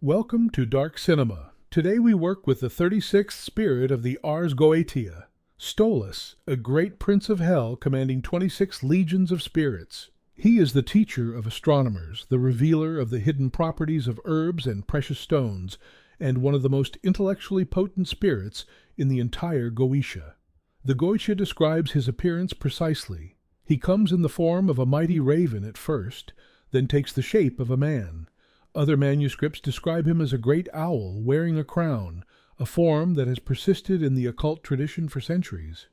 Welcome to Dark Cinema. Today we work with the 36th spirit of the Ars Goetia, Stolas, a great prince of hell commanding 26 legions of spirits. He is the teacher of astronomers, the revealer of the hidden properties of herbs and precious stones, and one of the most intellectually potent spirits in the entire Goetia. The Goetia describes his appearance precisely. He comes in the form of a mighty raven at first, then takes the shape of a man. Other manuscripts describe him as a great owl wearing a crown, a form that has persisted in the occult tradition for centuries.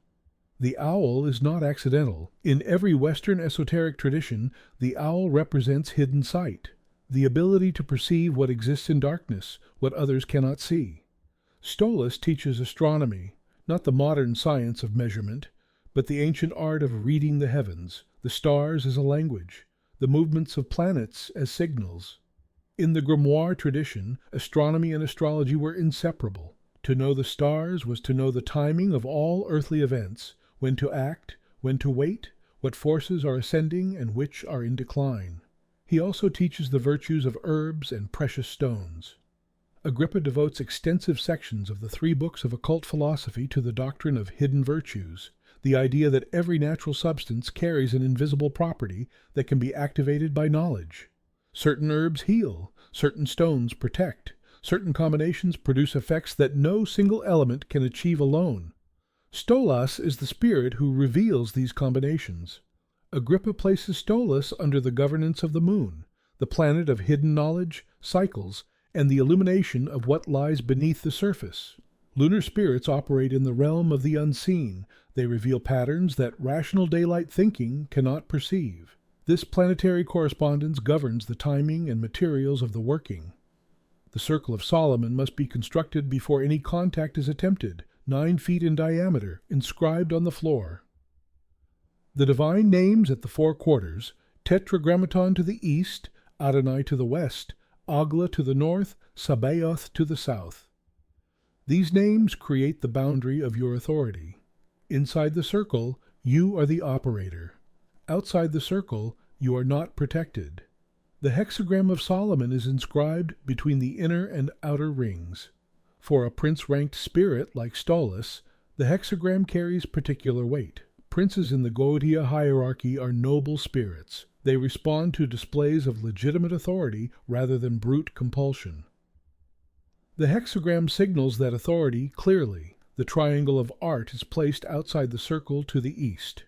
The owl is not accidental. In every Western esoteric tradition, the owl represents hidden sight, the ability to perceive what exists in darkness, what others cannot see. Stolas teaches astronomy, not the modern science of measurement, but the ancient art of reading the heavens, the stars as a language, the movements of planets as signals. In the Grimoire tradition, astronomy and astrology were inseparable. To know the stars was to know the timing of all earthly events, when to act, when to wait, what forces are ascending and which are in decline. He also teaches the virtues of herbs and precious stones. Agrippa devotes extensive sections of the 3 books of occult philosophy to the doctrine of hidden virtues, the idea that every natural substance carries an invisible property that can be activated by knowledge. Certain herbs heal, certain stones protect, certain combinations produce effects that no single element can achieve alone. Stolas is the spirit who reveals these combinations. Agrippa places Stolas under the governance of the moon, the planet of hidden knowledge, cycles, and the illumination of what lies beneath the surface. Lunar spirits operate in the realm of the unseen. They reveal patterns that rational daylight thinking cannot perceive. This planetary correspondence governs the timing and materials of the working. The Circle of Solomon must be constructed before any contact is attempted, 9 feet in diameter, inscribed on the floor. The divine names at the 4 quarters, Tetragrammaton to the east, Adonai to the west, Agla to the north, Sabaoth to the south. These names create the boundary of your authority. Inside the circle, you are the operator. Outside the circle, you are not protected. The hexagram of Solomon is inscribed between the inner and outer rings. For a prince-ranked spirit like Stolas, the hexagram carries particular weight. Princes in the Goetia hierarchy are noble spirits. They respond to displays of legitimate authority rather than brute compulsion. The hexagram signals that authority clearly. The triangle of art is placed outside the circle to the east.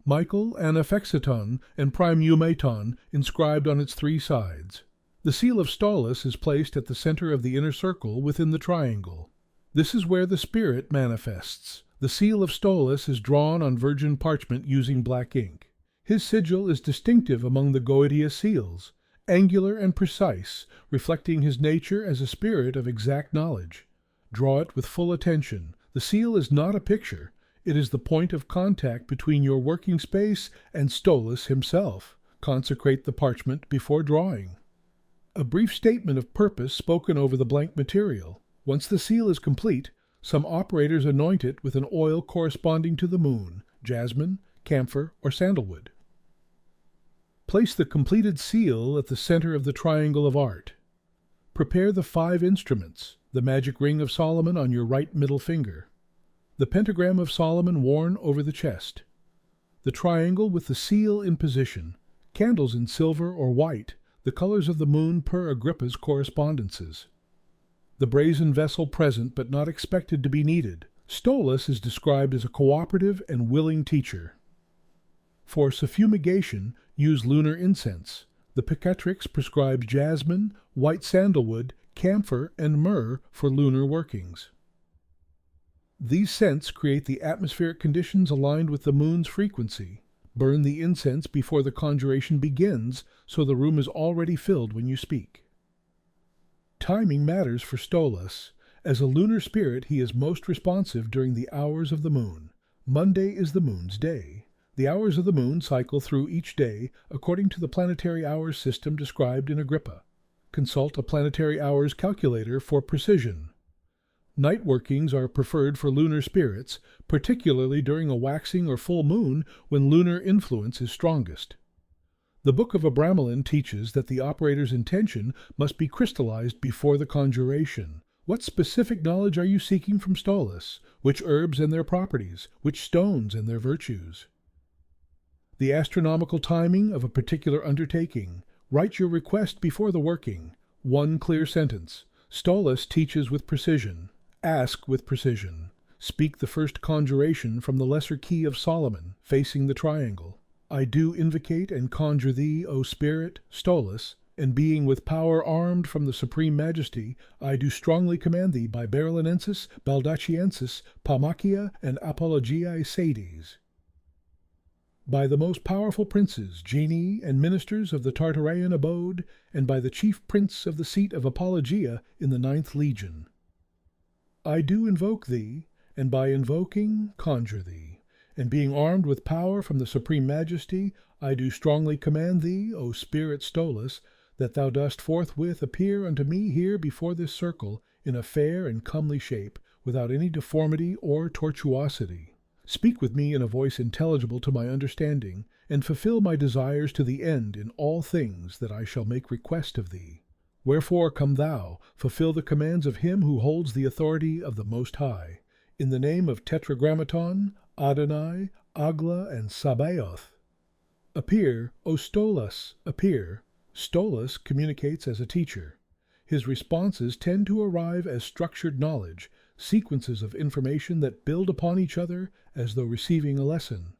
Michael Anaphexeton and Prime Eumeton inscribed on its 3 sides. The seal of Stolas is placed at the center of the inner circle within the triangle. This is where the spirit manifests. The seal of Stolas is drawn on virgin parchment using black ink. His sigil is distinctive among the Goetia seals, angular and precise, reflecting his nature as a spirit of exact knowledge. Draw it with full attention. The seal is not a picture. It is the point of contact between your working space and Stolas himself. Consecrate the parchment before drawing. A brief statement of purpose spoken over the blank material. Once the seal is complete, some operators anoint it with an oil corresponding to the moon, jasmine, camphor, or sandalwood. Place the completed seal at the center of the triangle of art. Prepare the 5 instruments, the magic ring of Solomon on your right middle finger, the pentagram of Solomon worn over the chest, the triangle with the seal in position, candles in silver or white, the colors of the moon per Agrippa's correspondences. The brazen vessel present but not expected to be needed. Stolas is described as a cooperative and willing teacher. For suffumigation, use lunar incense. The Picatrix prescribes jasmine, white sandalwood, camphor, and myrrh for lunar workings. These scents create the atmospheric conditions aligned with the moon's frequency. Burn the incense before the conjuration begins, so the room is already filled when you speak. Timing matters for Stolas. As a lunar spirit, he is most responsive during the hours of the moon. Monday is the moon's day. The hours of the moon cycle through each day according to the planetary hours system described in Agrippa. Consult a planetary hours calculator for precision. Night workings are preferred for lunar spirits, particularly during a waxing or full moon when lunar influence is strongest. The Book of Abramelin teaches that the operator's intention must be crystallized before the conjuration. What specific knowledge are you seeking from Stolas? Which herbs and their properties? Which stones and their virtues? The astronomical timing of a particular undertaking. Write your request before the working. One clear sentence. Stolas teaches with precision. Ask with precision. Speak the first conjuration from the lesser key of Solomon, facing the triangle. I do invocate and conjure thee, O Spirit, Stolas, and being with power armed from the Supreme Majesty, I do strongly command thee by Berlinensis, Baldachiensis, Palmachia, and Apologiae Sades. By the most powerful princes, genii, and ministers of the Tartarean abode, and by the chief prince of the seat of Apologia in the 9th Legion. I do invoke thee, and by invoking conjure thee. And being armed with power from the Supreme Majesty, I do strongly command thee, O Spirit Stolas, that thou dost forthwith appear unto me here before this circle, in a fair and comely shape, without any deformity or tortuosity. Speak with me in a voice intelligible to my understanding, and fulfill my desires to the end in all things that I shall make request of thee. Wherefore come thou, fulfill the commands of him who holds the authority of the Most High. In the name of Tetragrammaton, Adonai, Agla, and Sabaoth. Appear, O Stolas, appear. Stolas communicates as a teacher. His responses tend to arrive as structured knowledge, sequences of information that build upon each other as though receiving a lesson.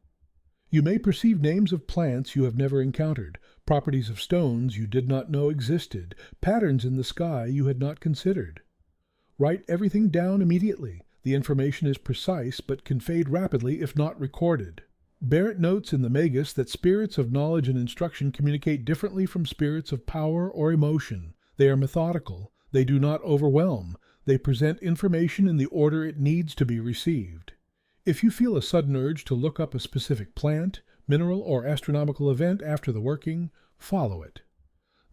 You may perceive names of plants you have never encountered, properties of stones you did not know existed, patterns in the sky you had not considered. Write everything down immediately. The information is precise, but can fade rapidly if not recorded. Barrett notes in the Magus that spirits of knowledge and instruction communicate differently from spirits of power or emotion. They are methodical. They do not overwhelm. They present information in the order it needs to be received. If you feel a sudden urge to look up a specific plant, mineral, or astronomical event after the working, follow it.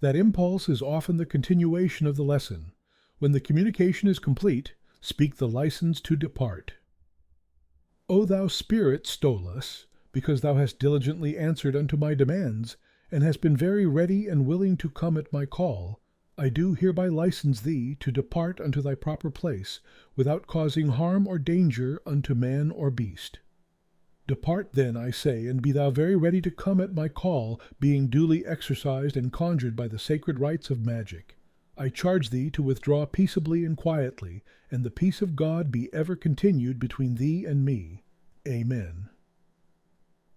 That impulse is often the continuation of the lesson. When the communication is complete, speak the license to depart. O thou Spirit, Stolas, because thou hast diligently answered unto my demands, and hast been very ready and willing to come at my call, I do hereby license thee to depart unto thy proper place, without causing harm or danger unto man or beast. Depart then, I say, and be thou very ready to come at my call, being duly exercised and conjured by the sacred rites of magic. I charge thee to withdraw peaceably and quietly, and the peace of God be ever continued between thee and me. Amen.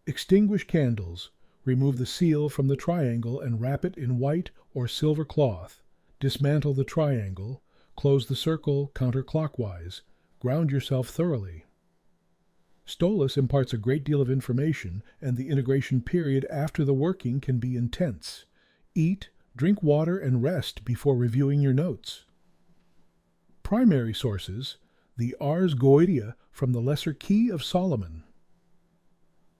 Extinguish candles. Remove the seal from the triangle and wrap it in white or silver cloth. Dismantle the triangle. Close the circle counterclockwise. Ground yourself thoroughly. Stolas imparts a great deal of information, and the integration period after the working can be intense. Eat, drink water, and rest before reviewing your notes. Primary sources: the Ars Goetia from the Lesser Key of Solomon.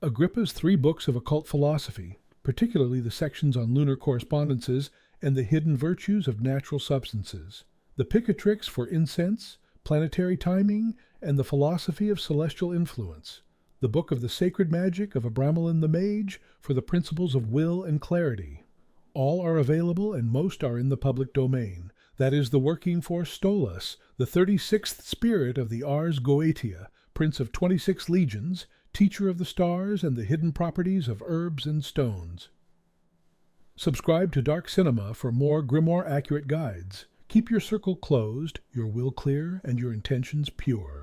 Agrippa's 3 books of occult philosophy, particularly the sections on lunar correspondences and the hidden virtues of natural substances, the Picatrix for incense, planetary timing, and the philosophy of celestial influence, the book of the sacred magic of Abramelin the Mage for the principles of will and clarity. All are available, and most are in the public domain. That is the working for Stolas, the 36th spirit of the Ars Goetia, prince of 26 legions, teacher of the stars and the hidden properties of herbs and stones. Subscribe to Dark Cinema for more Grimoire accurate guides. Keep your circle closed, your will clear, and your intentions pure.